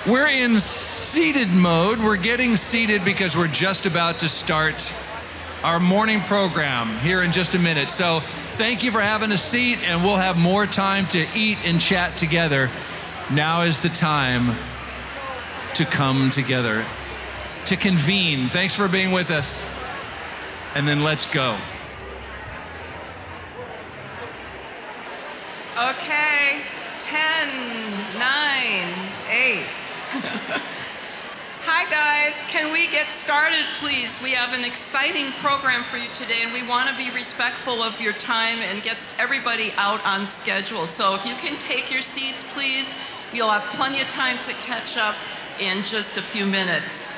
We're in seated mode. We're getting seated because we're just about to start our morning program here in just a minute. So thank you for having a seat, and we'll have more time to eat and chat together. Now is the time to come together, to convene. Thanks for being with us. And then let's go. Okay, 10, 9, 8. Hi guys, can we get started please? We have an exciting program for you today, and we want to be respectful of your time and get everybody out on schedule. So if you can take your seats please, you'll have plenty of time to catch up in just a few minutes.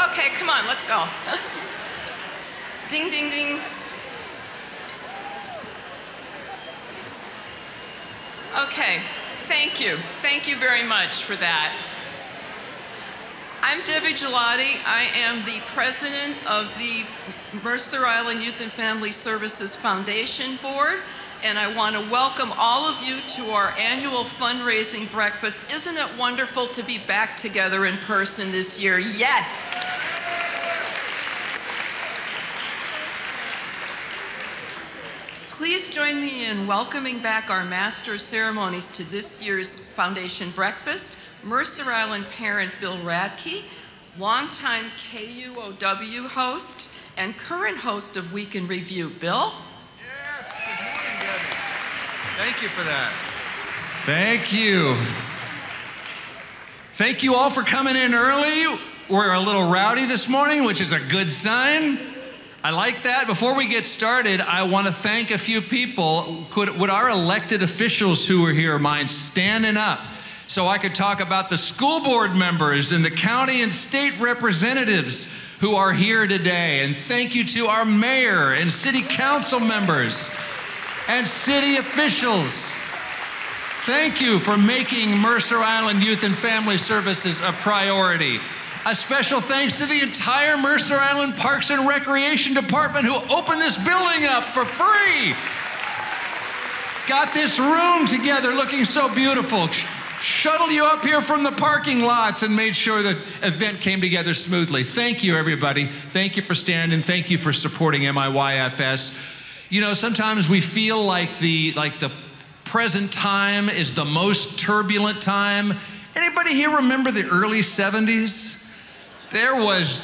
Okay, come on, let's go. Ding, ding, ding. Okay, thank you. Thank you very much for that. I'm Debbie Gelati. I am the president of the Mercer Island Youth and Family Services Foundation Board, and I want to welcome all of you to our annual fundraising breakfast. Isn't it wonderful to be back together in person this year? Yes! Please join me in welcoming back our master of ceremonies to this year's Foundation Breakfast, Mercer Island parent Bill Radke, longtime KUOW host and current host of Week in Review. Bill? Yes, good morning, Debbie. Thank you for that. Thank you. Thank you all for coming in early. We're a little rowdy this morning, which is a good sign. I like that. Before we get started, I want to thank a few people. Would our elected officials who are here mind standing up so I could talk about the school board members and the county and state representatives who are here today? And thank you to our mayor and city council members and city officials. Thank you for making Mercer Island Youth and Family Services a priority. A special thanks to the entire Mercer Island Parks and Recreation Department who opened this building up for free. Got this room together looking so beautiful. Shuttled you up here from the parking lots and made sure the event came together smoothly. Thank you, everybody. Thank you for standing. Thank you for supporting MIYFS. You know, sometimes we feel like the present time is the most turbulent time. Anybody here remember the early 70s? There was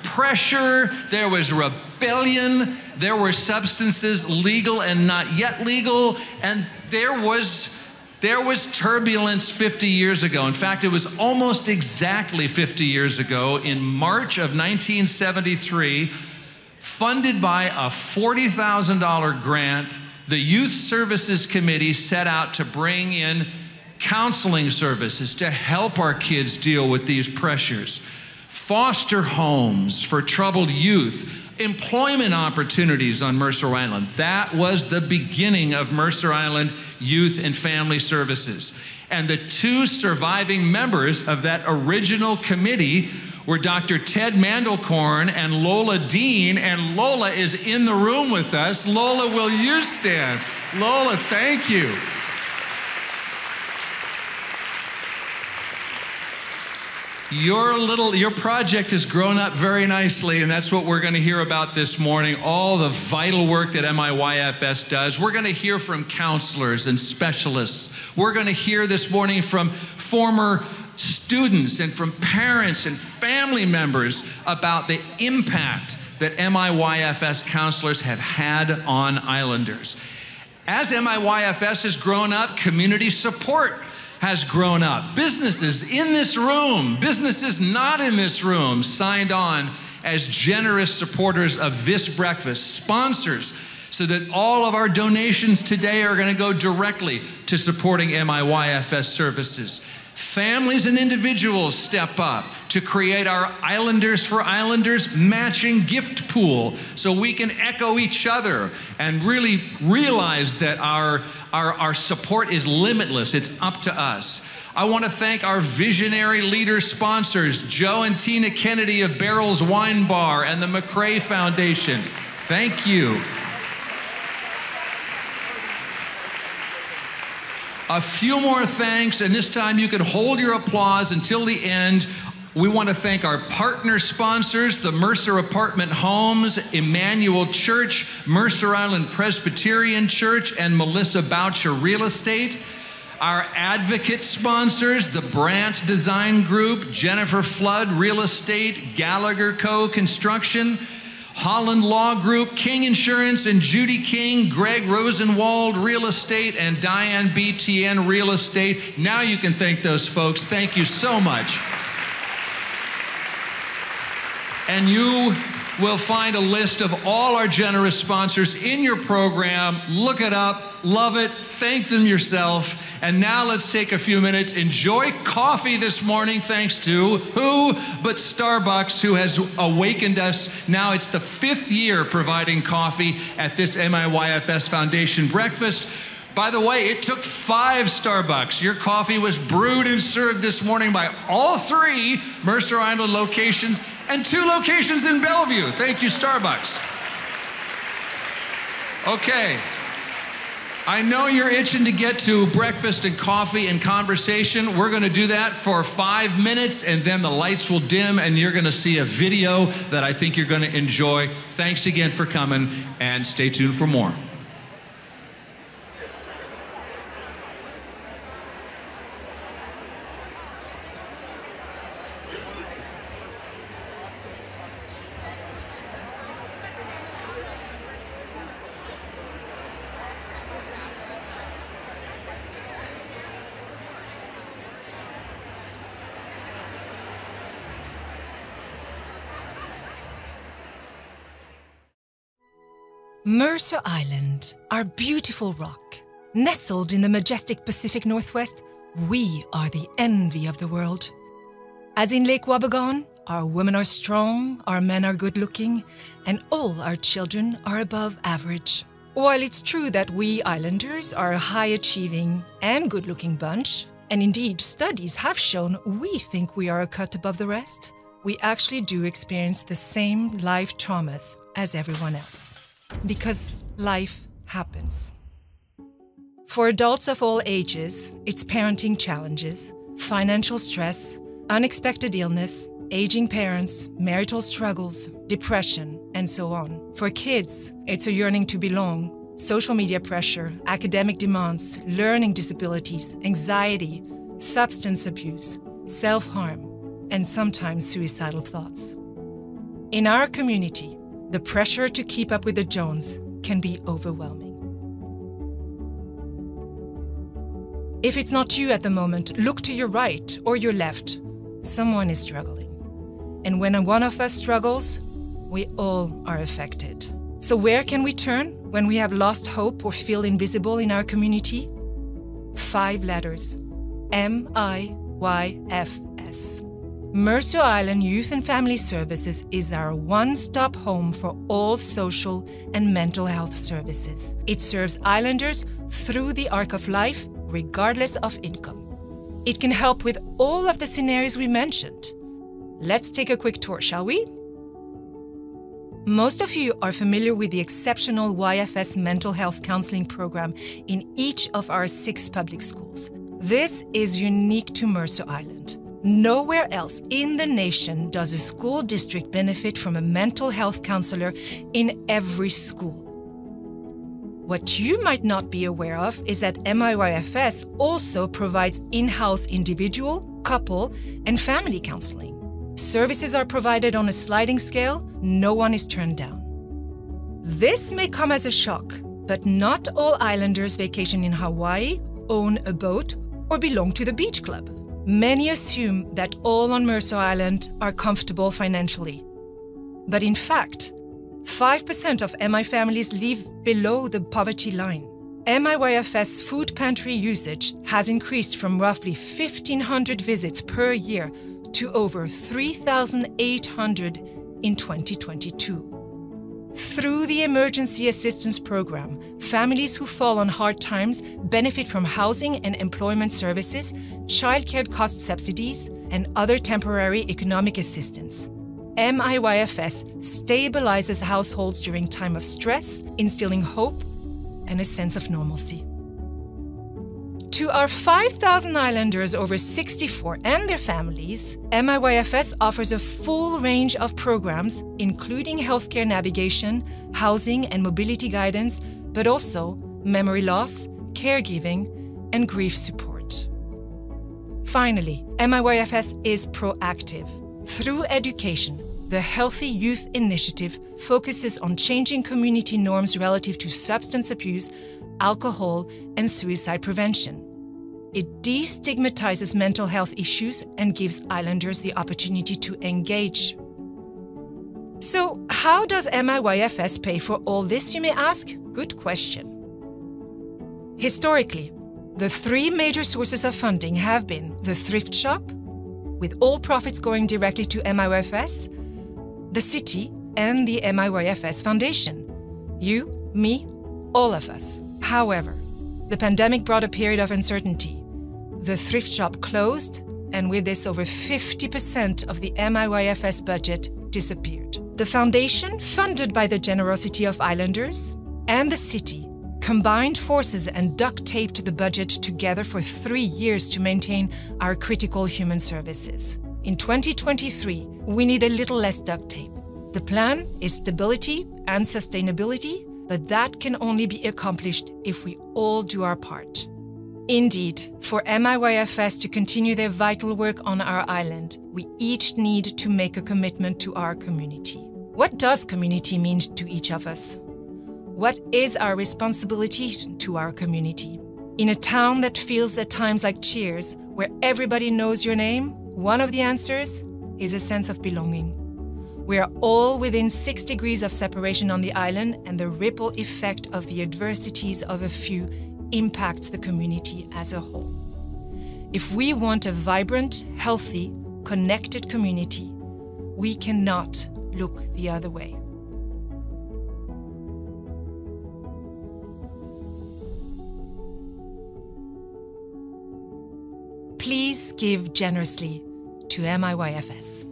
pressure, there was rebellion, there were substances legal and not yet legal, and there was turbulence 50 years ago. In fact, it was almost exactly 50 years ago, in March of 1973, funded by a $40,000 grant, the Youth Services Committee set out to bring in counseling services to help our kids deal with these pressures, foster homes for troubled youth, employment opportunities on Mercer Island. That was the beginning of Mercer Island Youth and Family Services. And the two surviving members of that original committee were Dr. Ted Mandelkorn and Lola Dean, and Lola is in the room with us. Lola, will you stand? Lola, thank you. Your project has grown up very nicely, and that's what we're going to hear about this morning, all the vital work that MIYFS does. We're going to hear from counselors and specialists. We're going to hear this morning from former students and from parents and family members about the impact that MIYFS counselors have had on Islanders. As MIYFS has grown up, community support has grown up. Businesses in this room, businesses not in this room, signed on as generous supporters of this breakfast, sponsors, so that all of our donations today are going to go directly to supporting MIYFS services. Families and individuals step up to create our Islanders for Islanders matching gift pool so we can echo each other and really realize that our support is limitless. It's up to us. I want to thank our visionary leader sponsors, Joe and Tina Kennedy of Barrels Wine Bar and the McCrae Foundation. Thank you. A few more thanks, and this time you can hold your applause until the end. We want to thank our partner sponsors, the Mercer Apartment Homes, Emmanuel Church, Mercer Island Presbyterian Church, and Melissa Boucher Real Estate. Our advocate sponsors, the Brandt Design Group, Jennifer Flood Real Estate, Gallagher Co. Construction, Holland Law Group, King Insurance and Judy King, Greg Rosenwald Real Estate, and Diane BTN Real Estate. Now you can thank those folks. Thank you so much. And you will find a list of all our generous sponsors in your program. Look it up, love it, thank them yourself. And now let's take a few minutes, enjoy coffee this morning, thanks to who but Starbucks, who has awakened us. Now it's the 5th year providing coffee at this MIYFS Foundation breakfast. By the way, it took 5 Starbucks. Your coffee was brewed and served this morning by all 3 Mercer Island locations and 2 locations in Bellevue. Thank you, Starbucks. Okay. I know you're itching to get to breakfast and coffee and conversation. We're going to do that for 5 minutes, and then the lights will dim, and you're going to see a video that I think you're going to enjoy. Thanks again for coming, and stay tuned for more. Mercer Island, our beautiful rock. Nestled in the majestic Pacific Northwest, we are the envy of the world. As in Lake Wabagon, our women are strong, our men are good-looking, and all our children are above average. While it's true that we islanders are a high-achieving and good-looking bunch, and indeed studies have shown we think we are a cut above the rest, we actually do experience the same life traumas as everyone else. Because life happens. For adults of all ages, it's parenting challenges, financial stress, unexpected illness, aging parents, marital struggles, depression, and so on. For kids, it's a yearning to belong, social media pressure, academic demands, learning disabilities, anxiety, substance abuse, self-harm, and sometimes suicidal thoughts. In our community, the pressure to keep up with the Jones can be overwhelming. If it's not you at the moment, look to your right or your left. Someone is struggling. And when one of us struggles, we all are affected. So where can we turn when we have lost hope or feel invisible in our community? 5 letters. MIYFS. Mercer Island Youth and Family Services is our one-stop home for all social and mental health services. It serves islanders through the arc of life, regardless of income. It can help with all of the scenarios we mentioned. Let's take a quick tour, shall we? Most of you are familiar with the exceptional YFS mental health counseling program in each of our 6 public schools. This is unique to Mercer Island. Nowhere else in the nation does a school district benefit from a mental health counselor in every school. What you might not be aware of is that MIYFS also provides in-house individual, couple, and family counseling. Services are provided on a sliding scale, no one is turned down. This may come as a shock, but not all islanders vacation in Hawaii, own a boat, or belong to the beach club. Many assume that all on Mercer Island are comfortable financially. But in fact, 5% of MI families live below the poverty line. MIYFS food pantry usage has increased from roughly 1,500 visits per year to over 3,800 in 2022. Through the Emergency Assistance Program, families who fall on hard times benefit from housing and employment services, childcare cost subsidies, and other temporary economic assistance. MIYFS stabilizes households during time of stress, instilling hope and a sense of normalcy. To our 5,000 islanders over 64 and their families, MIYFS offers a full range of programs, including healthcare navigation, housing and mobility guidance, but also memory loss, caregiving, and grief support. Finally, MIYFS is proactive. Through education, the Healthy Youth Initiative focuses on changing community norms relative to substance abuse, alcohol, and suicide prevention. It destigmatizes mental health issues and gives islanders the opportunity to engage. So, how does MIYFS pay for all this, you may ask? Good question. Historically, the three major sources of funding have been the thrift shop, with all profits going directly to MIYFS, the city, and the MIYFS Foundation. You, me, all of us. However, the pandemic brought a period of uncertainty. The thrift shop closed, and with this, over 50% of the MIYFS budget disappeared. The foundation, funded by the generosity of islanders, and the city combined forces and duct taped the budget together for 3 years to maintain our critical human services. In 2023, we need a little less duct tape. The plan is stability and sustainability, but that can only be accomplished if we all do our part. Indeed, for MIYFS to continue their vital work on our island, we each need to make a commitment to our community. What does community mean to each of us? What is our responsibility to our community? In a town that feels at times like Cheers, where everybody knows your name, one of the answers is a sense of belonging. We are all within 6 degrees of separation on the island, and the ripple effect of the adversities of a few impacts the community as a whole. If we want a vibrant, healthy, connected community, we cannot look the other way. Please give generously to MIYFS.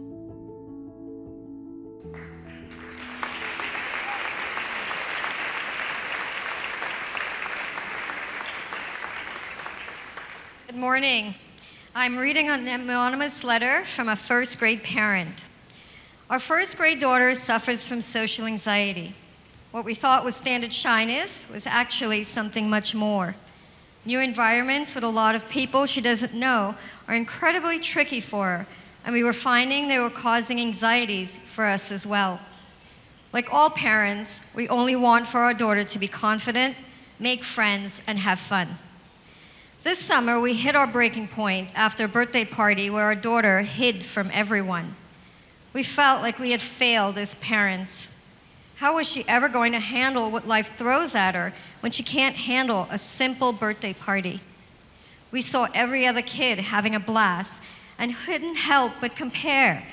Good morning. I'm reading an anonymous letter from a first grade parent. Our first grade daughter suffers from social anxiety. What we thought was standard shyness was actually something much more. New environments with a lot of people she doesn't know are incredibly tricky for her, and we were finding they were causing anxieties for us as well. Like all parents, we only want for our daughter to be confident, make friends, and have fun. This summer, we hit our breaking point after a birthday party where our daughter hid from everyone. We felt like we had failed as parents. How was she ever going to handle what life throws at her when she can't handle a simple birthday party? We saw every other kid having a blast and couldn't help but compare,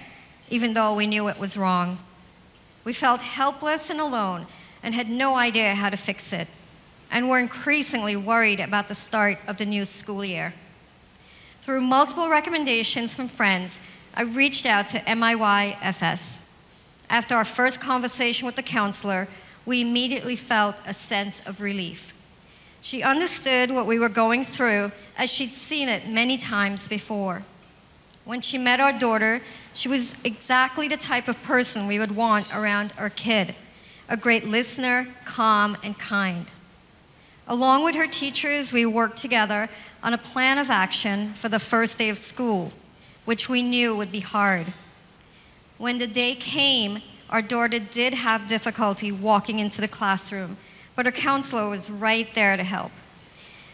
even though we knew it was wrong. We felt helpless and alone and had no idea how to fix it, and were increasingly worried about the start of the new school year. Through multiple recommendations from friends, I reached out to MIYFS. After our first conversation with the counselor, we immediately felt a sense of relief. She understood what we were going through, as she'd seen it many times before. When she met our daughter, she was exactly the type of person we would want around our kid, a great listener, calm and kind. Along with her teachers, we worked together on a plan of action for the first day of school, which we knew would be hard. When the day came, our daughter did have difficulty walking into the classroom, but her counselor was right there to help.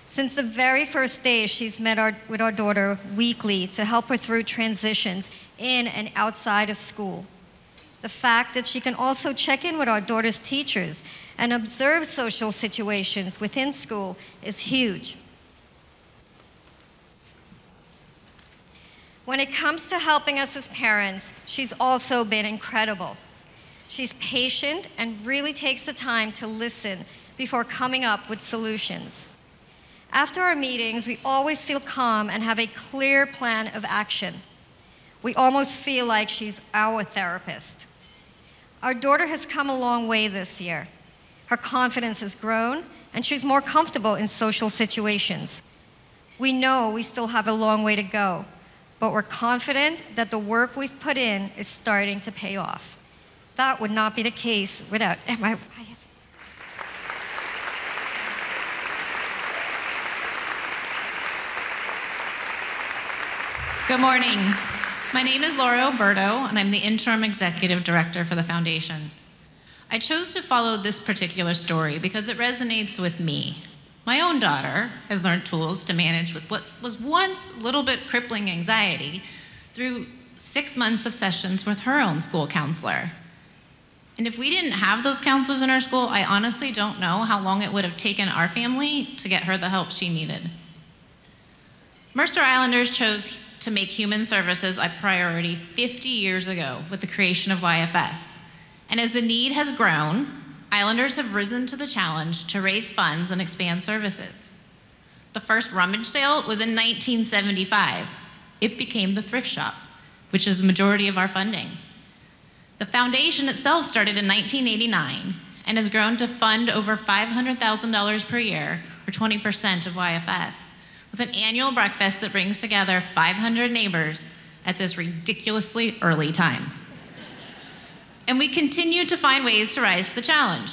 Since the very first day, she's met with our daughter weekly to help her through transitions in and outside of school. The fact that she can also check in with our daughter's teachers and observe social situations within school is huge. When it comes to helping us as parents, she's also been incredible. She's patient and really takes the time to listen before coming up with solutions. After our meetings, we always feel calm and have a clear plan of action. We almost feel like she's our therapist. Our daughter has come a long way this year. Her confidence has grown, and she's more comfortable in social situations. We know we still have a long way to go, but we're confident that the work we've put in is starting to pay off. That would not be the case without MIYFS. Good morning. My name is Laura Oberto, and I'm the Interim Executive Director for the Foundation. I chose to follow this particular story because it resonates with me. My own daughter has learned tools to manage with what was once a little bit crippling anxiety through 6 months of sessions with her own school counselor. And if we didn't have those counselors in our school, I honestly don't know how long it would have taken our family to get her the help she needed. Mercer Islanders chose to make human services a priority 50 years ago with the creation of YFS. And as the need has grown, Islanders have risen to the challenge to raise funds and expand services. The first rummage sale was in 1975. It became the thrift shop, which is the majority of our funding. The foundation itself started in 1989 and has grown to fund over $500,000 per year, or 20% of YFS, with an annual breakfast that brings together 500 neighbors at this ridiculously early time. And we continue to find ways to rise to the challenge.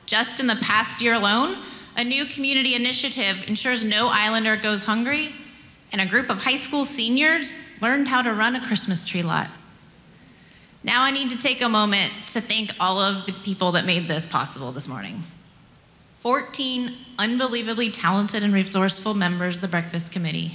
Just in the past year alone, a new community initiative ensures no Islander goes hungry, and a group of high school seniors learned how to run a Christmas tree lot. Now I need to take a moment to thank all of the people that made this possible this morning. 14 unbelievably talented and resourceful members of the Breakfast Committee.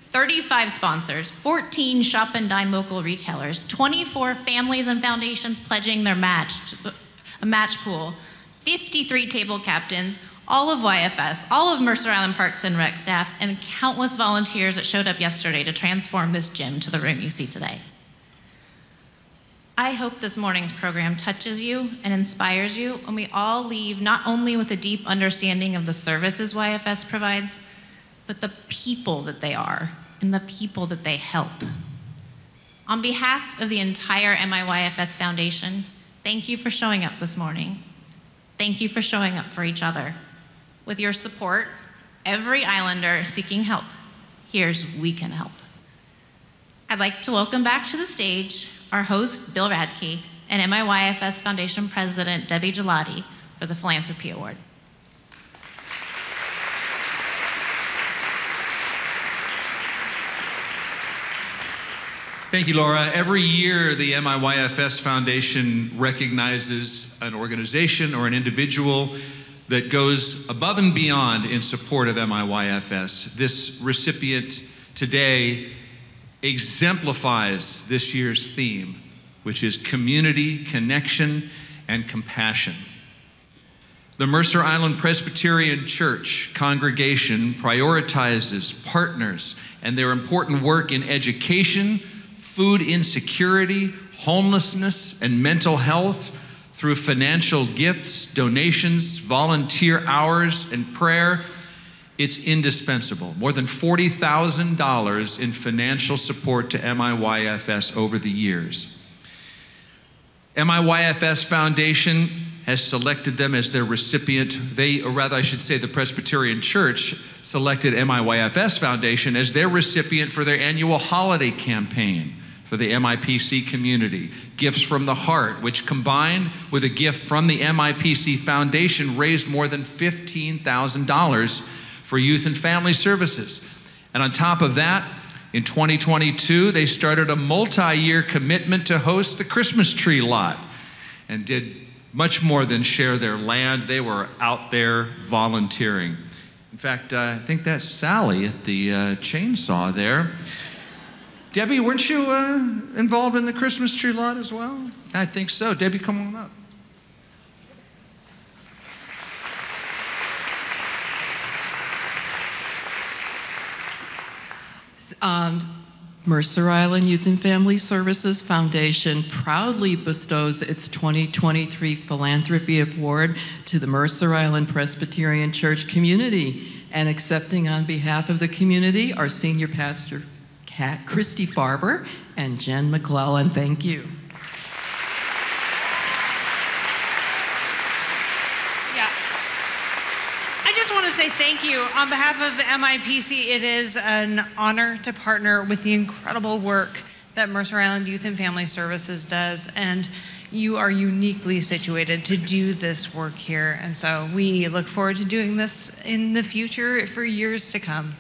35 sponsors, 14 shop and dine local retailers, 24 families and foundations pledging their a match pool, 53 table captains, all of YFS, all of Mercer Island Parks and Rec staff, and countless volunteers that showed up yesterday to transform this gym to the room you see today. I hope this morning's program touches you and inspires you, and we all leave not only with a deep understanding of the services YFS provides, but the people that they are and the people that they help. On behalf of the entire MIYFS Foundation, thank you for showing up this morning. Thank you for showing up for each other. With your support, every Islander seeking help hears we can help. I'd like to welcome back to the stage our host, Bill Radke, and MIYFS Foundation President, Debbie Gelati, for the Philanthropy Award. Thank you, Laura. Every year, the MIYFS Foundation recognizes an organization or an individual that goes above and beyond in support of MIYFS. This recipient today exemplifies this year's theme, which is community, connection, and compassion. The Mercer Island Presbyterian Church congregation prioritizes partners and their important work in education, food insecurity, homelessness, and mental health through financial gifts, donations, volunteer hours, and prayer. It's indispensable. More than $40,000 in financial support to MIYFS over the years. MIYFS Foundation has selected them as their recipient. Or rather, I should say the Presbyterian Church selected MIYFS Foundation as their recipient for their annual holiday campaign for the MIPC community, Gifts from the Heart, which combined with a gift from the MIPC Foundation raised more than $15,000 for youth and family services. And on top of that, in 2022, they started a multi-year commitment to host the Christmas tree lot and did much more than share their land. They were out there volunteering. In fact, I think that's Sally at the chainsaw there. Debbie, weren't you involved in the Christmas tree lot as well? I think so. Debbie, come on up. Mercer Island Youth and Family Services Foundation proudly bestows its 2023 Philanthropy Award to the Mercer Island Presbyterian Church community, and accepting on behalf of the community, our senior pastor, Christy Farber and Jen McClellan. Thank you. Yeah. I just want to say thank you. On behalf of the MIPC, it is an honor to partner with the incredible work that Mercer Island Youth and Family Services does, and you are uniquely situated to do this work here. And so we look forward to doing this in the future for years to come.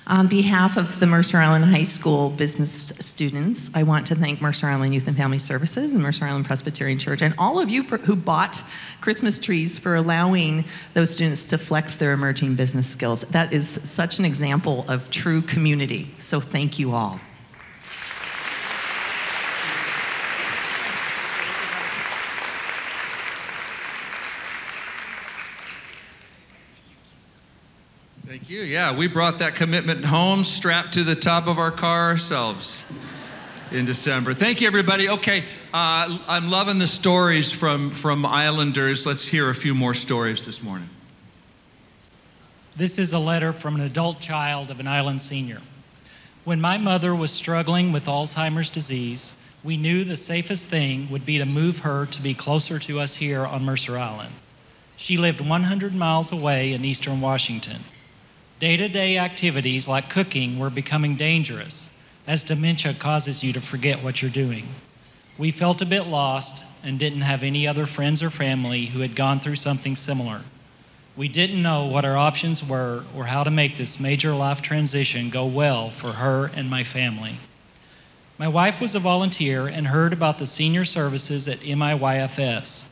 On behalf of the Mercer Island High School business students, I want to thank Mercer Island Youth and Family Services and Mercer Island Presbyterian Church and all of you who bought Christmas trees for allowing those students to flex their emerging business skills. That is such an example of true community, so thank you all. Thank you. Yeah, we brought that commitment home, strapped to the top of our car ourselves in December. Thank you, everybody. Okay, I'm loving the stories from Islanders. Let's hear a few more stories this morning. This is a letter from an adult child of an island senior. When my mother was struggling with Alzheimer's disease, we knew the safest thing would be to move her to be closer to us here on Mercer Island. She lived 100 miles away in eastern Washington. Day-to-day activities like cooking were becoming dangerous, as dementia causes you to forget what you're doing. We felt a bit lost and didn't have any other friends or family who had gone through something similar. We didn't know what our options were or how to make this major life transition go well for her and my family. My wife was a volunteer and heard about the senior services at MIYFS.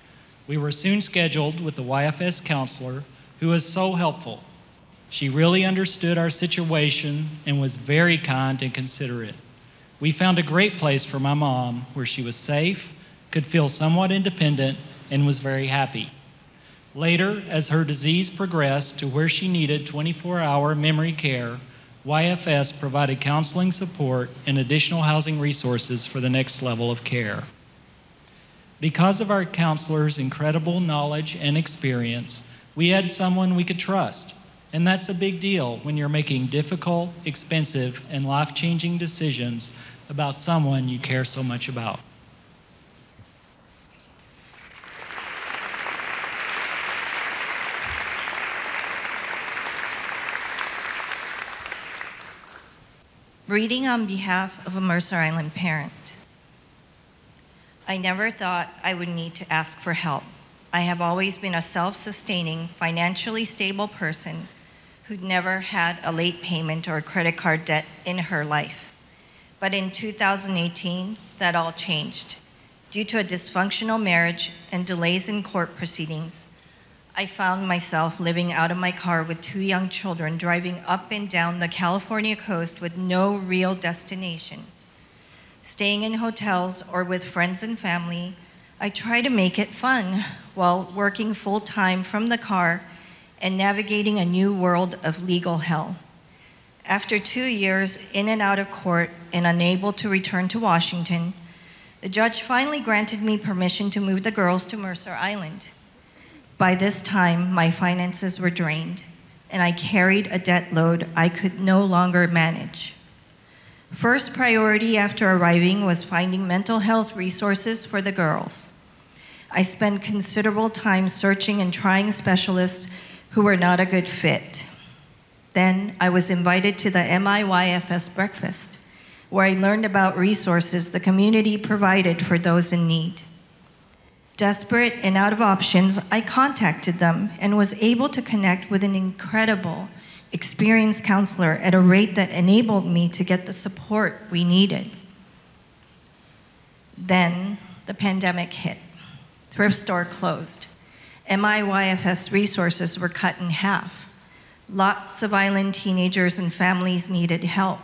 We were soon scheduled with the YFS counselor, who was so helpful. She really understood our situation and was very kind and considerate. We found a great place for my mom where she was safe, could feel somewhat independent, and was very happy. Later, as her disease progressed to where she needed 24-hour memory care, YFS provided counseling support and additional housing resources for the next level of care. Because of our counselor's incredible knowledge and experience, we had someone we could trust. And that's a big deal when you're making difficult, expensive, and life-changing decisions about someone you care so much about. Reading on behalf of a Mercer Island parent. I never thought I would need to ask for help. I have always been a self-sustaining, financially stable person who'd never had a late payment or credit card debt in her life. But in 2018, that all changed. Due to a dysfunctional marriage and delays in court proceedings, I found myself living out of my car with 2 young children, driving up and down the California coast with no real destination. Staying in hotels or with friends and family, I try to make it fun while working full-time from the car and navigating a new world of legal hell. After 2 years in and out of court and unable to return to Washington, the judge finally granted me permission to move the girls to Mercer Island. By this time, my finances were drained, and I carried a debt load I could no longer manage. First priority after arriving was finding mental health resources for the girls. I spent considerable time searching and trying specialists who were not a good fit. Then I was invited to the MIYFS breakfast, where I learned about resources the community provided for those in need. Desperate and out of options, I contacted them and was able to connect with an incredible, experienced counselor at a rate that enabled me to get the support we needed. Then the pandemic hit. Thrift store closed. MIYFS resources were cut in half. Lots of island teenagers and families needed help.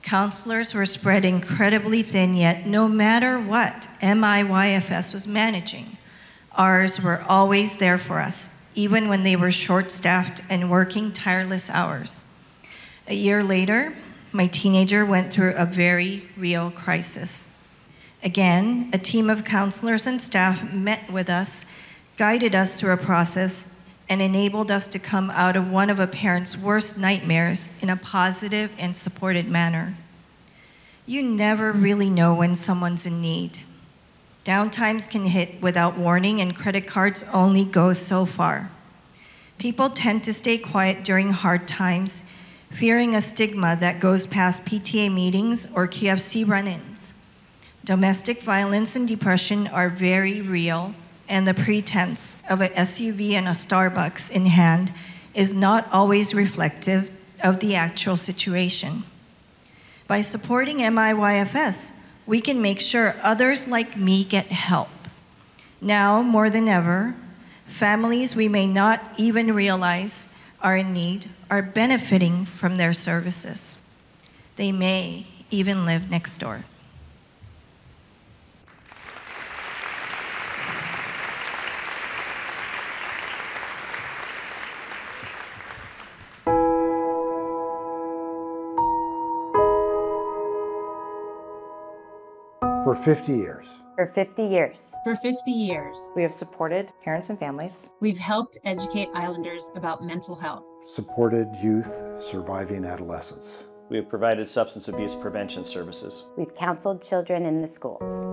Counselors were spread incredibly thin, yet no matter what MIYFS was managing, ours were always there for us, even when they were short-staffed and working tireless hours. A year later, my teenager went through a very real crisis. Again, a team of counselors and staff met with us, guided us through a process, and enabled us to come out of one of a parent's worst nightmares in a positive and supported manner. You never really know when someone's in need. Downtimes can hit without warning, and credit cards only go so far. People tend to stay quiet during hard times, fearing a stigma that goes past PTA meetings or QFC run-ins. Domestic violence and depression are very real, and the pretense of a SUV and a Starbucks in hand is not always reflective of the actual situation. By supporting MIYFS, we can make sure others like me get help. Now, more than ever, families we may not even realize are in need are benefiting from their services. They may even live next door. For 50 years. For 50 years. For 50 years. We have supported parents and families. We've helped educate Islanders about mental health. Supported youth surviving adolescence. We have provided substance abuse prevention services. We've counseled children in the schools.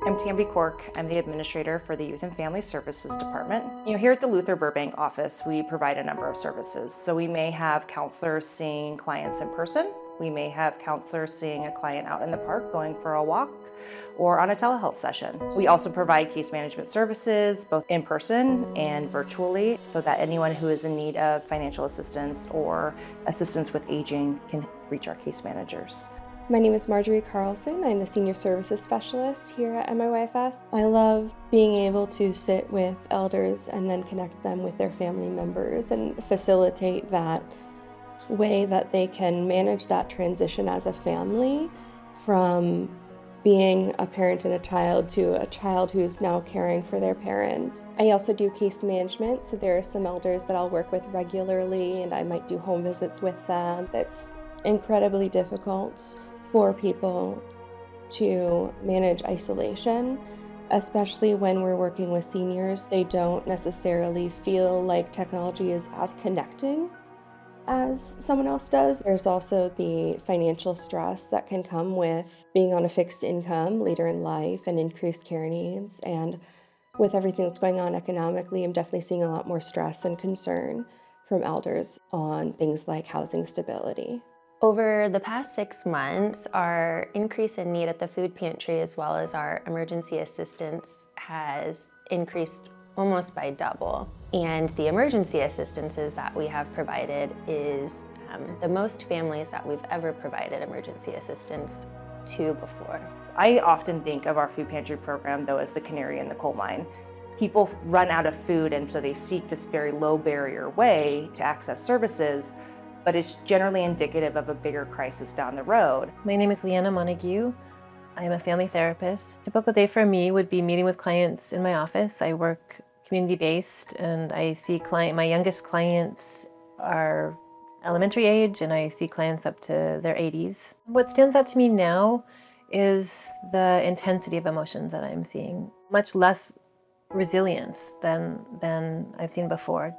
I'm Tamby Cork. I'm the administrator for the Youth and Family Services Department. Here at the Luther Burbank office, we provide a number of services. So we may have counselors seeing clients in person. We may have counselors seeing a client out in the park going for a walk or on a telehealth session. We also provide case management services, both in person and virtually, so that anyone who is in need of financial assistance or assistance with aging can reach our case managers. My name is Marjorie Carlson. I'm the Senior Services Specialist here at MIYFS. I love being able to sit with elders and then connect them with their family members and facilitate that way that they can manage that transition as a family from being a parent and a child to a child who's now caring for their parent. I also do case management, so there are some elders that I'll work with regularly and I might do home visits with them. It's incredibly difficult for people to manage isolation, especially when we're working with seniors. They don't necessarily feel like technology is as connecting as someone else does. There's also the financial stress that can come with being on a fixed income later in life and increased care needs. And with everything that's going on economically, I'm definitely seeing a lot more stress and concern from elders on things like housing stability. Over the past 6 months, our increase in need at the food pantry as well as our emergency assistance has increased almost by double. And the emergency assistances that we have provided is the most families that we've ever provided emergency assistance to before. I often think of our food pantry program, though, as the canary in the coal mine. People run out of food, and so they seek this very low barrier way to access services, but it's generally indicative of a bigger crisis down the road. My name is Leanna Montague. I'm a family therapist. A typical day for me would be meeting with clients in my office. I work community-based, and I see my youngest clients are elementary age, and I see clients up to their 80s. What stands out to me now is the intensity of emotions that I'm seeing. Much less resilience than I've seen before.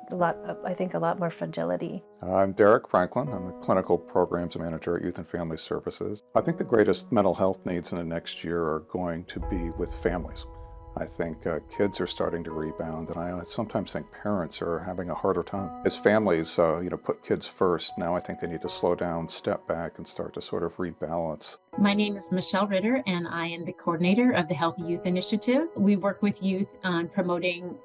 I think a lot more fragility. I'm Derek Franklin. I'm the Clinical Programs Manager at Youth and Family Services. I think the greatest mental health needs in the next year are going to be with families. I think kids are starting to rebound, and I sometimes think parents are having a harder time. As families, put kids first, now I think they need to slow down, step back, and start to sort of rebalance. My name is Michelle Ritter, and I am the coordinator of the Healthy Youth Initiative. We work with youth on promoting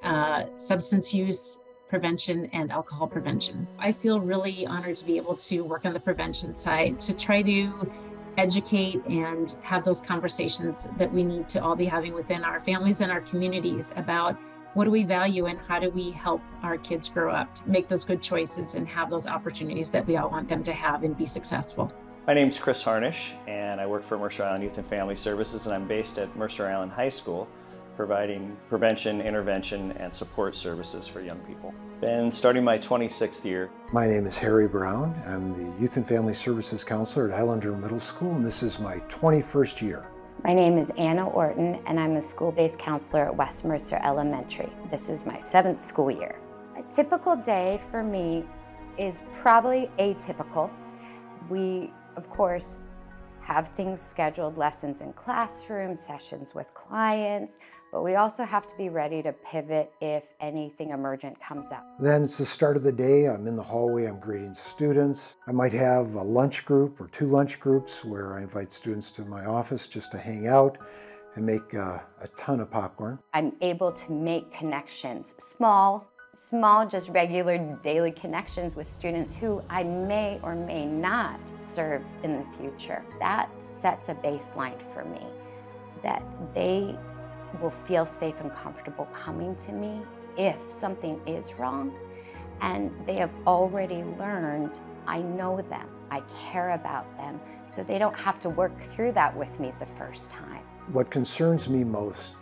substance use prevention and alcohol prevention. I feel really honored to be able to work on the prevention side to try to educate and have those conversations that we need to all be having within our families and our communities about what do we value and how do we help our kids grow up to make those good choices and have those opportunities that we all want them to have and be successful. My name's Chris Harnish, and I work for Mercer Island Youth and Family Services, and I'm based at Mercer Island High School, providing prevention, intervention, and support services for young people. Been starting my 26th year. My name is Harry Brown. I'm the Youth and Family Services Counselor at Islander Middle School, and this is my 21st year. My name is Anna Orton, and I'm a school-based counselor at West Mercer Elementary. This is my 7th school year. A typical day for me is probably atypical. We, of course, have things scheduled, lessons in classrooms, sessions with clients, but we also have to be ready to pivot if anything emergent comes up. Then it's the start of the day. I'm in the hallway, I'm greeting students. I might have a lunch group or 2 lunch groups where I invite students to my office just to hang out and make a ton of popcorn. I'm able to make connections, small, just regular daily connections with students who I may or may not serve in the future. That sets a baseline for me, that they will feel safe and comfortable coming to me if something is wrong, and they have already learned I know them, I care about them, so they don't have to work through that with me the first time. What concerns me most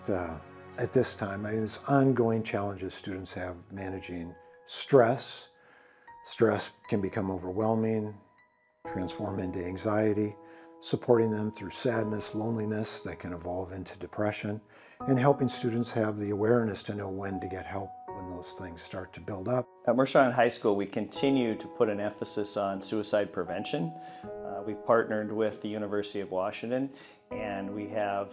at this time is ongoing challenges students have managing stress. Stress can become overwhelming, transform into anxiety, supporting them through sadness, loneliness that can evolve into depression, and helping students have the awareness to know when to get help when those things start to build up. At Mercer Island High School, we continue to put an emphasis on suicide prevention. We've partnered with the University of Washington, and we have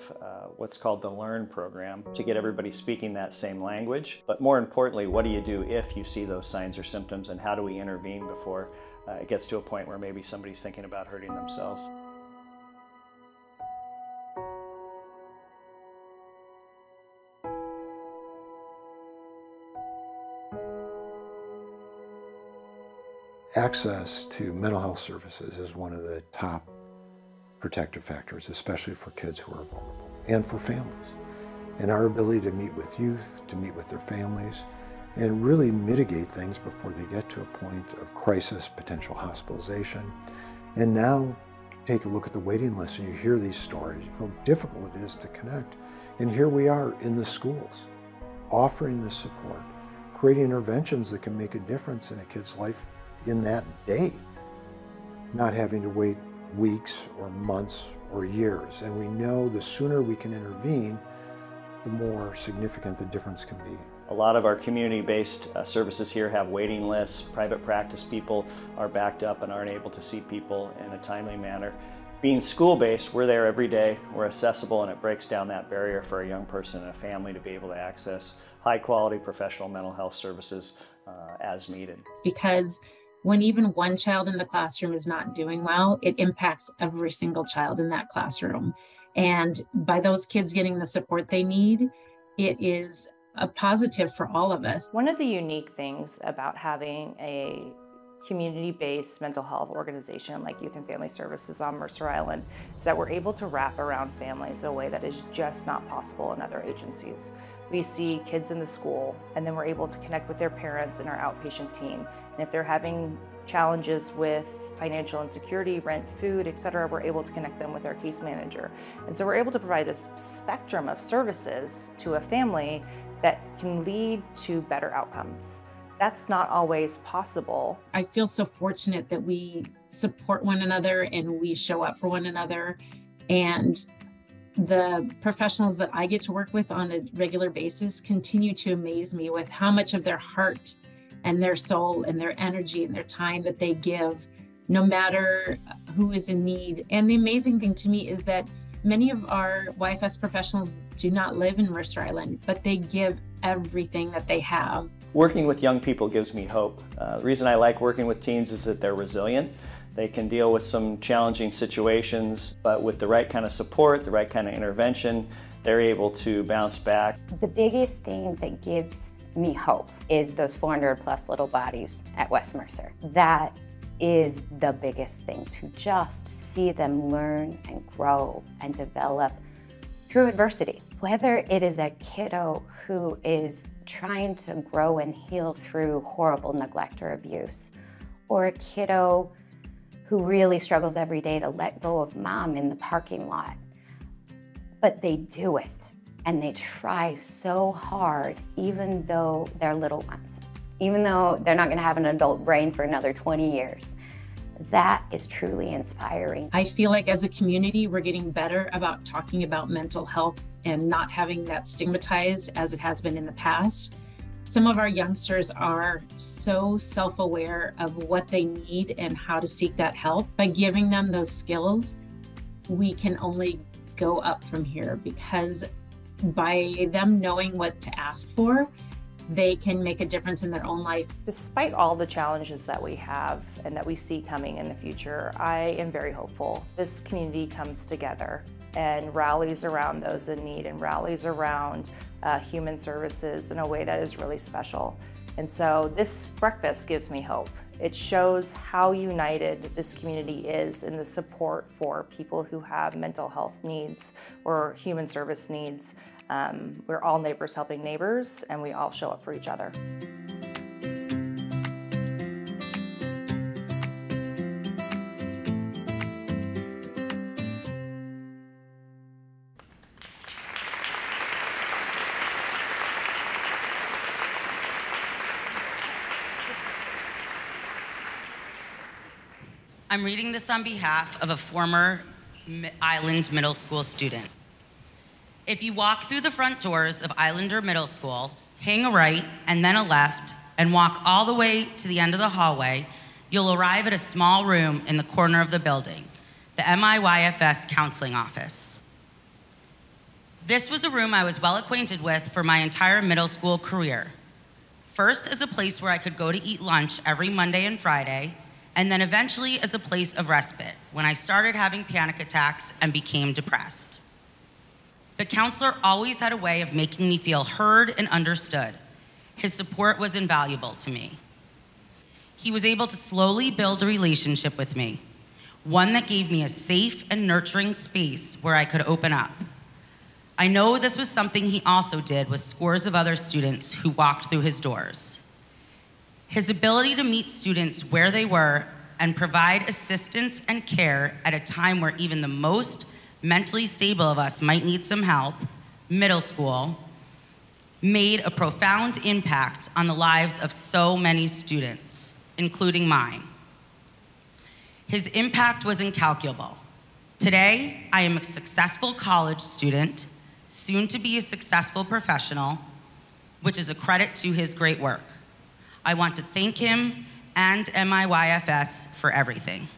what's called the LEARN program to get everybody speaking that same language. But more importantly, what do you do if you see those signs or symptoms, and how do we intervene before it gets to a point where maybe somebody's thinking about hurting themselves? Access to mental health services is one of the top protective factors, especially for kids who are vulnerable and for families. And our ability to meet with youth, to meet with their families, and really mitigate things before they get to a point of crisis, potential hospitalization. And now take a look at the waiting list and you hear these stories, how difficult it is to connect. And here we are in the schools, offering this support, creating interventions that can make a difference in a kid's life in that day, not having to wait weeks or months or years. And we know the sooner we can intervene, the more significant the difference can be. A lot of our community-based services here have waiting lists. Private practice people are backed up and aren't able to see people in a timely manner. Being school-based, we're there every day, we're accessible, and it breaks down that barrier for a young person and a family to be able to access high-quality professional mental health services as needed. Because when even one child in the classroom is not doing well, it impacts every single child in that classroom. And by those kids getting the support they need, it is a positive for all of us. One of the unique things about having a community-based mental health organization like Youth and Family Services on Mercer Island is that we're able to wrap around families in a way that is just not possible in other agencies. We see kids in the school, and then we're able to connect with their parents in our outpatient team. And if they're having challenges with financial insecurity, rent, food, etc., we're able to connect them with our case manager. And so we're able to provide this spectrum of services to a family that can lead to better outcomes. That's not always possible. I feel so fortunate that we support one another and we show up for one another. And the professionals that I get to work with on a regular basis continue to amaze me with how much of their heart and their soul and their energy and their time that they give, no matter who is in need. And the amazing thing to me is that many of our YFS professionals do not live in Mercer Island, but they give everything that they have. Working with young people gives me hope. The reason I like working with teens is that they're resilient. They can deal with some challenging situations, but with the right kind of support, the right kind of intervention, they're able to bounce back. The biggest thing that gives me hope is those 400+ little bodies at West Mercer. That is the biggest thing, to just see them learn and grow and develop through adversity. Whether it is a kiddo who is trying to grow and heal through horrible neglect or abuse, or a kiddo who really struggles every day to let go of mom in the parking lot. But they do it, and they try so hard, even though they're little ones, even though they're not gonna have an adult brain for another 20 years. That is truly inspiring. I feel like as a community, we're getting better about talking about mental health and not having that stigmatized as it has been in the past. Some of our youngsters are so self-aware of what they need and how to seek that help. By giving them those skills, we can only go up from here, because by them knowing what to ask for, they can make a difference in their own life. Despite all the challenges that we have and that we see coming in the future, I am very hopeful. This community comes together and rallies around those in need and rallies around human services in a way that is really special. And so this breakfast gives me hope. It shows how united this community is in the support for people who have mental health needs or human service needs. We're all neighbors helping neighbors, and we all show up for each other. I'm reading this on behalf of a former Island Middle School student. If you walk through the front doors of Islander Middle School, hang a right and then a left, and walk all the way to the end of the hallway, you'll arrive at a small room in the corner of the building, the MIYFS counseling office. This was a room I was well acquainted with for my entire middle school career. First as a place where I could go to eat lunch every Monday and Friday, and then eventually as a place of respite when I started having panic attacks and became depressed. The counselor always had a way of making me feel heard and understood. His support was invaluable to me. He was able to slowly build a relationship with me, one that gave me a safe and nurturing space where I could open up. I know this was something he also did with scores of other students who walked through his doors. His ability to meet students where they were and provide assistance and care at a time where even the most mentally stable of us might need some help, middle school, made a profound impact on the lives of so many students, including mine. His impact was incalculable. Today, I am a successful college student, soon to be a successful professional, which is a credit to his great work. I want to thank him and MIYFS for everything.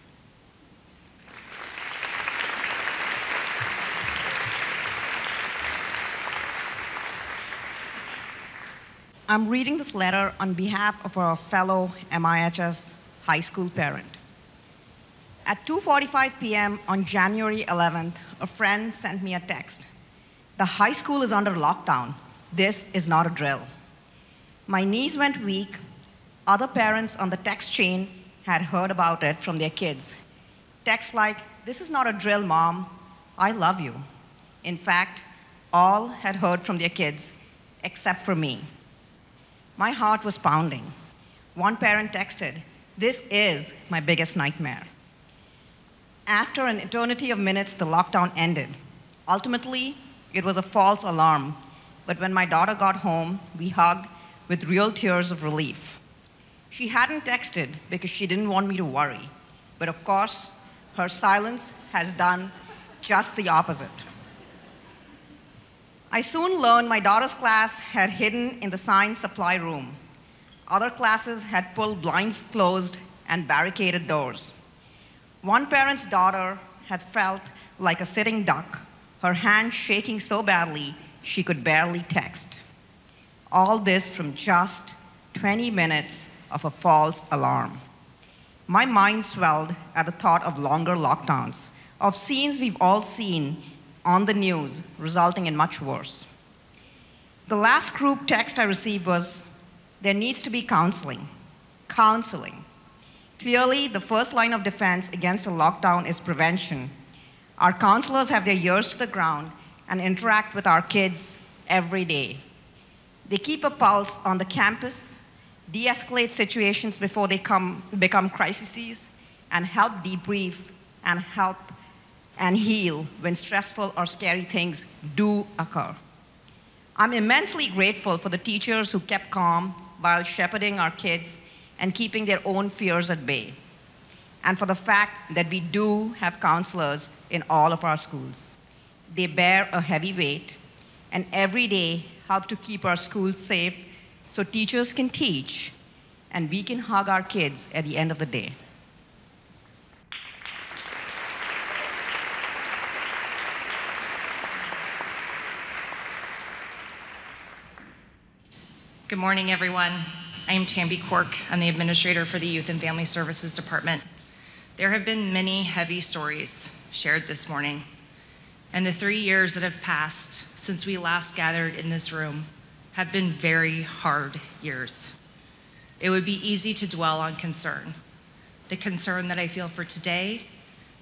I'm reading this letter on behalf of our fellow MIHS high school parent. At 2:45 p.m. on January 11th, a friend sent me a text. "The high school is under lockdown. This is not a drill." My knees went weak. Other parents on the text chain had heard about it from their kids. Texts like, "This is not a drill, Mom. I love you." In fact, all had heard from their kids, except for me. My heart was pounding. One parent texted, "This is my biggest nightmare." After an eternity of minutes, the lockdown ended. Ultimately, it was a false alarm, but when my daughter got home, we hugged with real tears of relief. She hadn't texted because she didn't want me to worry, but of course, her silence has done just the opposite. I soon learned my daughter's class had hidden in the science supply room. Other classes had pulled blinds closed and barricaded doors. One parent's daughter had felt like a sitting duck, her hand shaking so badly she could barely text. All this from just 20 minutes of a false alarm. My mind swelled at the thought of longer lockdowns, of scenes we've all seen on the news, resulting in much worse. The last group text I received was, "There needs to be counseling." Counseling. Clearly, the first line of defense against a lockdown is prevention. Our counselors have their ears to the ground and interact with our kids every day. They keep a pulse on the campus, de-escalate situations before they become crises, and help debrief and heal when stressful or scary things do occur. I'm immensely grateful for the teachers who kept calm while shepherding our kids and keeping their own fears at bay, and for the fact that we do have counselors in all of our schools. They bear a heavy weight and every day help to keep our schools safe so teachers can teach and we can hug our kids at the end of the day. Good morning, everyone. I am Tamby Cork. I'm the administrator for the Youth and Family Services Department. There have been many heavy stories shared this morning, and the 3 years that have passed since we last gathered in this room have been very hard years. It would be easy to dwell on concern, the concern that I feel for today,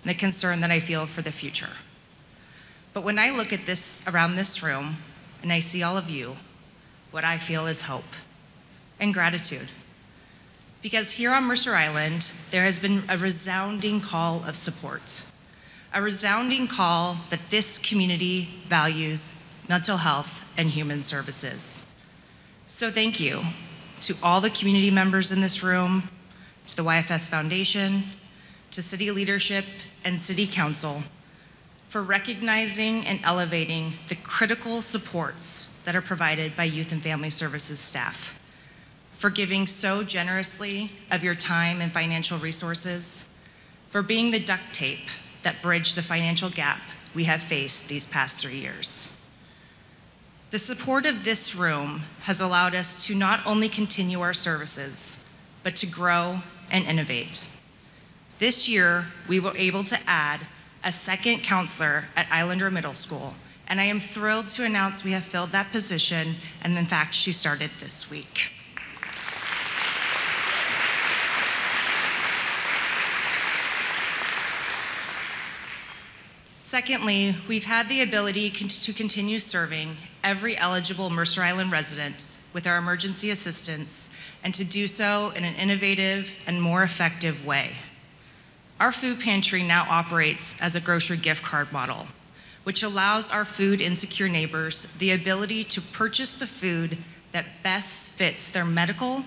and the concern that I feel for the future. But when I look at this around this room and I see all of you, what I feel is hope and gratitude. Because here on Mercer Island, there has been a resounding call of support, a resounding call that this community values mental health and human services. So thank you to all the community members in this room, to the YFS Foundation, to city leadership and city council for recognizing and elevating the critical supports that are provided by Youth and Family Services staff, for giving so generously of your time and financial resources, for being the duct tape that bridged the financial gap we have faced these past 3 years. The support of this room has allowed us to not only continue our services, but to grow and innovate. This year, we were able to add a second counselor at Islander Middle School, and I am thrilled to announce we have filled that position, and in fact, she started this week. Secondly, we've had the ability to continue serving every eligible Mercer Island resident with our emergency assistance, and to do so in an innovative and more effective way. Our food pantry now operates as a grocery gift card model, which allows our food insecure neighbors the ability to purchase the food that best fits their medical,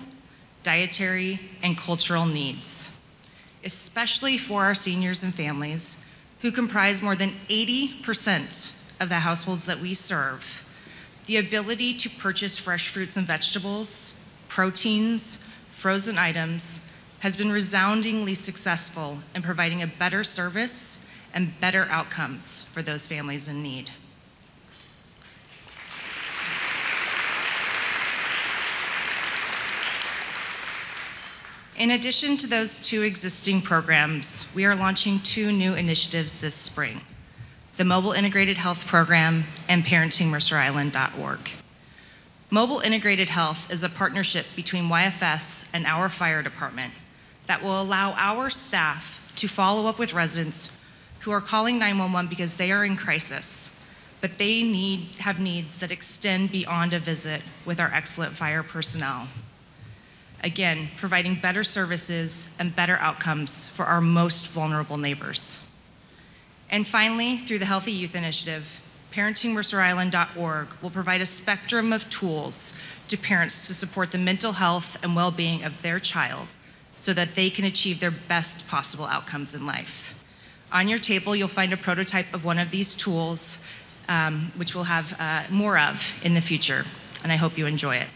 dietary, and cultural needs, especially for our seniors and families who comprise more than 80% of the households that we serve. The ability to purchase fresh fruits and vegetables, proteins, frozen items, has been resoundingly successful in providing a better service and better outcomes for those families in need. In addition to those 2 existing programs, we are launching 2 new initiatives this spring: the Mobile Integrated Health Program and ParentingMercerIsland.org. Mobile Integrated Health is a partnership between YFS and our fire department that will allow our staff to follow up with residents who are calling 911 because they are in crisis, but they have needs that extend beyond a visit with our excellent fire personnel. Again, providing better services and better outcomes for our most vulnerable neighbors. And finally, through the Healthy Youth Initiative, ParentingMercerIsland.org will provide a spectrum of tools to parents to support the mental health and well-being of their child so that they can achieve their best possible outcomes in life. On your table, you'll find a prototype of one of these tools, which we'll have more of in the future, and I hope you enjoy it.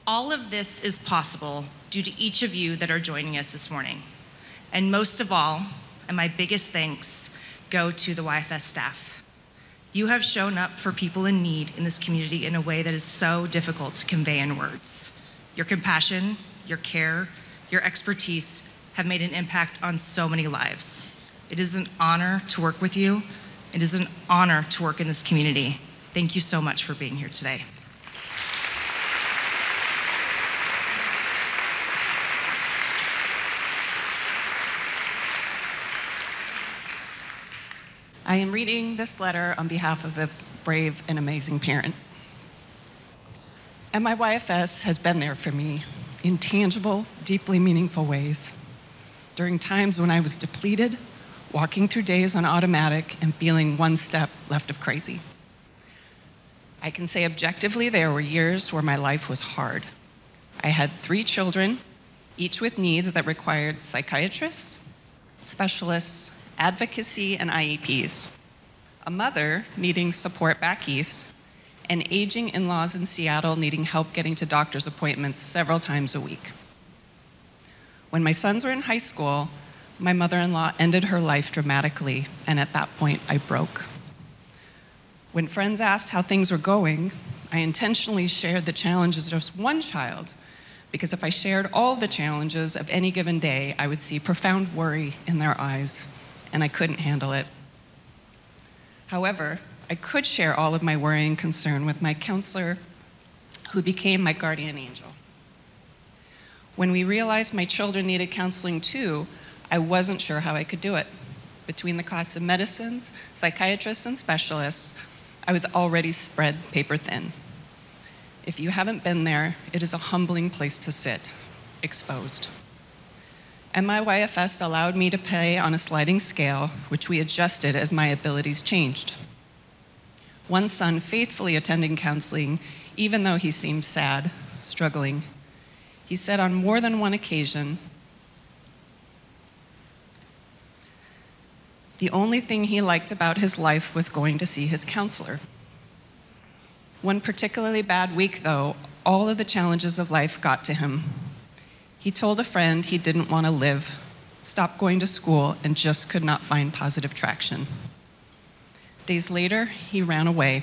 All of this is possible due to each of you that are joining us this morning. And most of all, and my biggest thanks, go to the YFS staff. You have shown up for people in need in this community in a way that is so difficult to convey in words. Your compassion, your care, your expertise have made an impact on so many lives. It is an honor to work with you. It is an honor to work in this community. Thank you so much for being here today. I am reading this letter on behalf of a brave and amazing parent. MIYFS has been there for me in tangible, deeply meaningful ways. During times when I was depleted, walking through days on automatic, and feeling one step left of crazy. I can say objectively there were years where my life was hard. I had 3 children, each with needs that required psychiatrists, specialists, advocacy, and IEPs, a mother needing support back east, and aging in-laws in Seattle needing help getting to doctor's appointments several times a week. When my sons were in high school, my mother-in-law ended her life dramatically, and at that point, I broke. When friends asked how things were going, I intentionally shared the challenges of just one child because if I shared all the challenges of any given day, I would see profound worry in their eyes, and I couldn't handle it. However, I could share all of my worry and concern with my counselor, who became my guardian angel. When we realized my children needed counseling too, I wasn't sure how I could do it. Between the cost of medicines, psychiatrists, and specialists, I was already spread paper thin. If you haven't been there, it is a humbling place to sit, exposed. MIYFS allowed me to pay on a sliding scale, which we adjusted as my abilities changed. One son faithfully attending counseling, even though he seemed sad, struggling. He said on more than one occasion, the only thing he liked about his life was going to see his counselor. One particularly bad week, though, all of the challenges of life got to him. He told a friend he didn't want to live, stopped going to school, and just could not find positive traction. Days later, he ran away,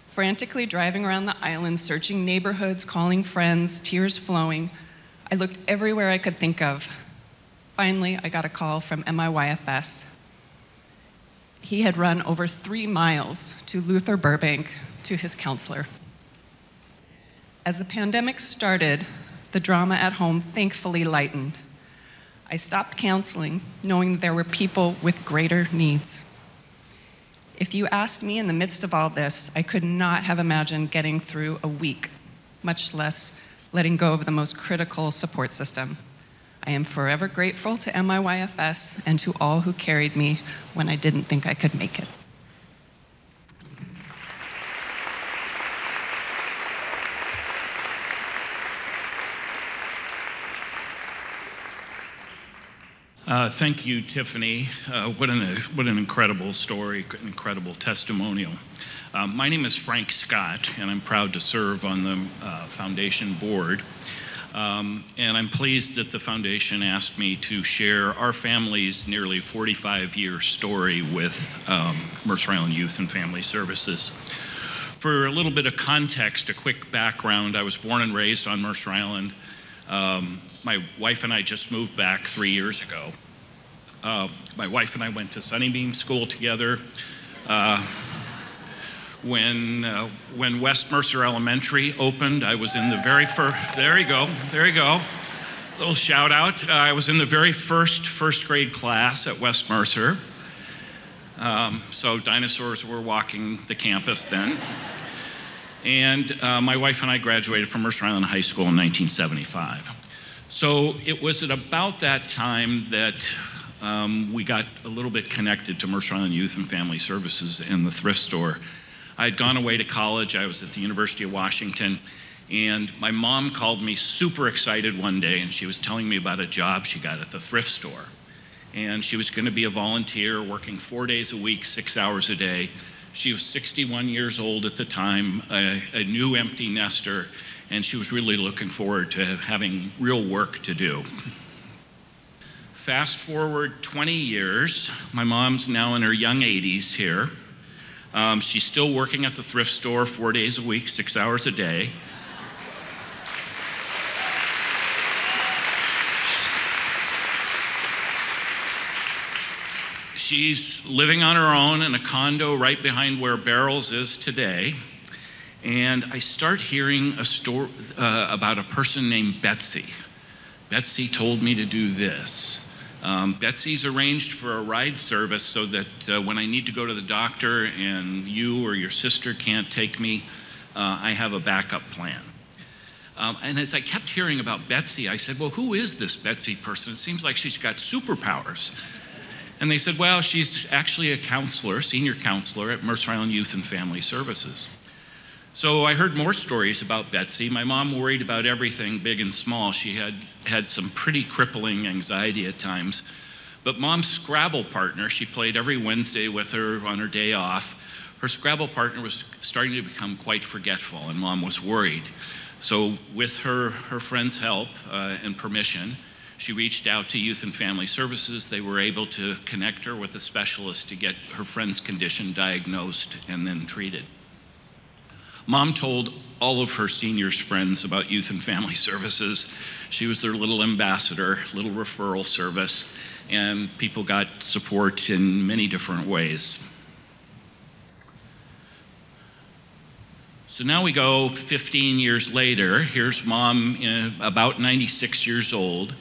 frantically driving around the island, searching neighborhoods, calling friends, tears flowing. I looked everywhere I could think of. Finally, I got a call from MIYFS. He had run over 3 miles to Luther Burbank to his counselor. As the pandemic started, the drama at home thankfully lightened. I stopped counseling, knowing that there were people with greater needs. If you asked me in the midst of all this, I could not have imagined getting through a week, much less letting go of the most critical support system. I am forever grateful to MIYFS and to all who carried me when I didn't think I could make it. Thank you, Tiffany. What an incredible story, incredible testimonial. My name is Frank Scott, and I'm proud to serve on the foundation board. And I'm pleased that the foundation asked me to share our family's nearly 45-year story with Mercer Island Youth and Family Services. For a little bit of context, a quick background, I was born and raised on Mercer Island. My wife and I just moved back 3 years ago. My wife and I went to Sunnybeam School together. When West Mercer Elementary opened, I was in the very first, there you go, little shout out. I was in the very first grade class at West Mercer. So dinosaurs were walking the campus then. And my wife and I graduated from Mercer Island High School in 1975. So it was at about that time that we got a little bit connected to Mercer Island Youth and Family Services and the thrift store. I had gone away to college. I was at the University of Washington, and my mom called me super excited one day, and she was telling me about a job she got at the thrift store. And she was going to be a volunteer working 4 days a week, 6 hours a day. She was 61 years old at the time, a new empty nester, and she was really looking forward to having real work to do. Fast forward 20 years, my mom's now in her young 80s here. She's still working at the thrift store 4 days a week, 6 hours a day. She's living on her own in a condo right behind where Barrels is today. And I start hearing a story about a person named Betsy. Betsy told me to do this. Betsy's arranged for a ride service so that when I need to go to the doctor and you or your sister can't take me, I have a backup plan. And as I kept hearing about Betsy, I said, well, who is this Betsy person? It seems like she's got superpowers. And they said, well, she's actually a counselor, senior counselor at Mercer Island Youth and Family Services. So I heard more stories about Betsy. My mom worried about everything big and small. She had some pretty crippling anxiety at times. But Mom's Scrabble partner, she played every Wednesday with her on her day off. Her Scrabble partner was starting to become quite forgetful, and Mom was worried. So with her friend's help and permission, she reached out to Youth and Family Services. They were able to connect her with a specialist to get her friend's condition diagnosed and then treated. Mom told all of her seniors' friends about Youth and Family Services. She was their little ambassador, little referral service, and people got support in many different ways. So now we go 15 years later. Here's Mom, about 96 years old,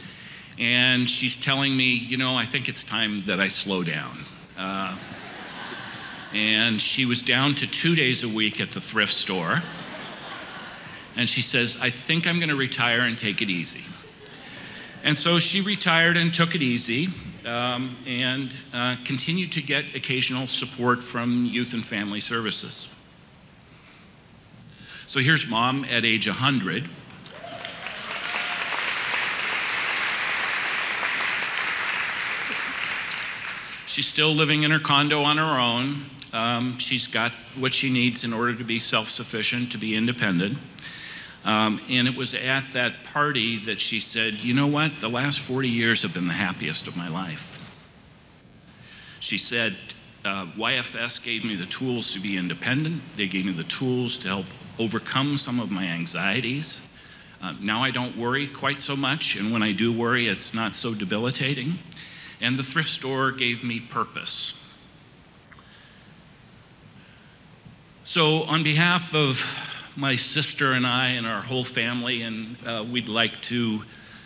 and she's telling me, you know, I think it's time that I slow down. And she was down to 2 days a week at the thrift store. And she says, I think I'm going to retire and take it easy. And so she retired and took it easy, and continued to get occasional support from Youth and Family Services. So here's Mom at age 100. She's still living in her condo on her own. She's got what she needs in order to be self-sufficient, to be independent. And it was at that party that she said, you know what, the last 40 years have been the happiest of my life. She said, YFS gave me the tools to be independent. They gave me the tools to help overcome some of my anxieties. Now I don't worry quite so much, and when I do worry, it's not so debilitating. And the thrift store gave me purpose. So on behalf of my sister and I and our whole family, and we'd like to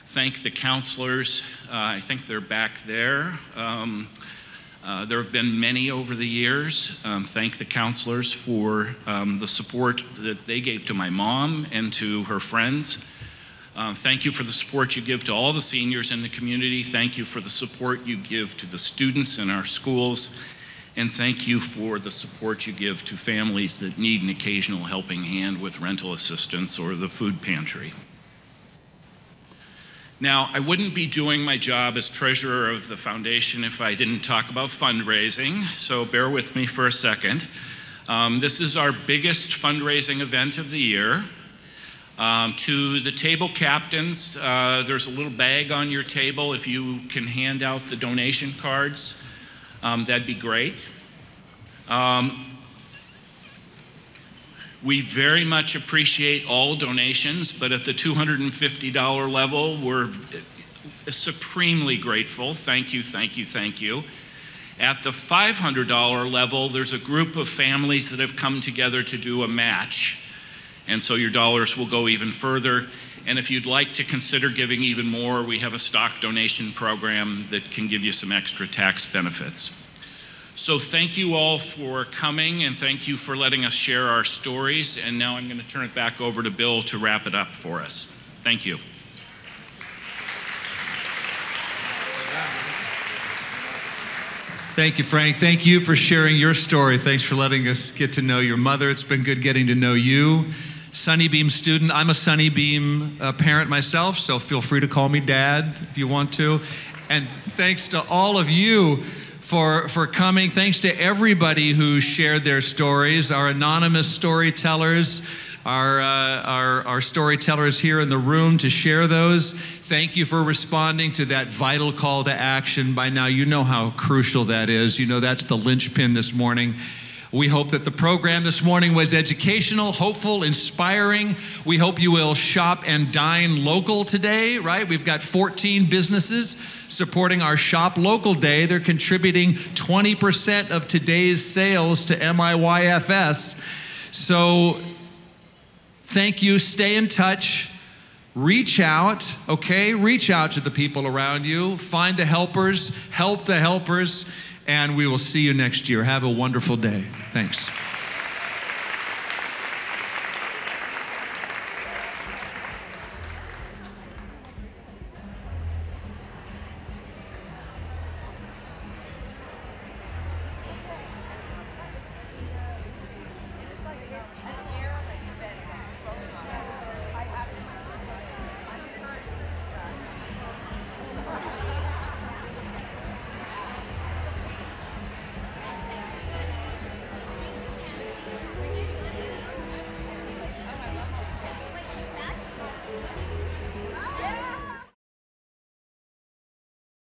thank the counselors. I think they're back there. There have been many over the years. Thank the counselors for the support that they gave to my mom and to her friends. Thank you for the support you give to all the seniors in the community. Thank you for the support you give to the students in our schools. And thank you for the support you give to families that need an occasional helping hand with rental assistance or the food pantry. Now, I wouldn't be doing my job as treasurer of the foundation if I didn't talk about fundraising, so bear with me for a second. This is our biggest fundraising event of the year. To the table captains, there's a little bag on your table. If you can hand out the donation cards, that'd be great. We very much appreciate all donations, but at the $250 level, we're supremely grateful. Thank you, thank you, thank you. At the $500 level, there's a group of families that have come together to do a match, and so your dollars will go even further. And if you'd like to consider giving even more, we have a stock donation program that can give you some extra tax benefits. So thank you all for coming, and thank you for letting us share our stories. And now I'm going to turn it back over to Bill to wrap it up for us. Thank you. Thank you, Frank. Thank you for sharing your story. Thanks for letting us get to know your mother. It's been good getting to know you. Sunnybeam student. I'm a Sunnybeam parent myself, so feel free to call me Dad if you want to. And thanks to all of you for coming. Thanks to everybody who shared their stories, our anonymous storytellers, our storytellers here in the room to share those. Thank you for responding to that vital call to action. By now, you know how crucial that is. You know that's the linchpin this morning. We hope that the program this morning was educational, hopeful, inspiring. We hope you will shop and dine local today, right? We've got 14 businesses supporting our Shop Local Day. They're contributing 20% of today's sales to MIYFS. So thank you. Stay in touch. Reach out, okay? Reach out to the people around you. Find the helpers. Help the helpers. And we will see you next year. Have a wonderful day. Thanks.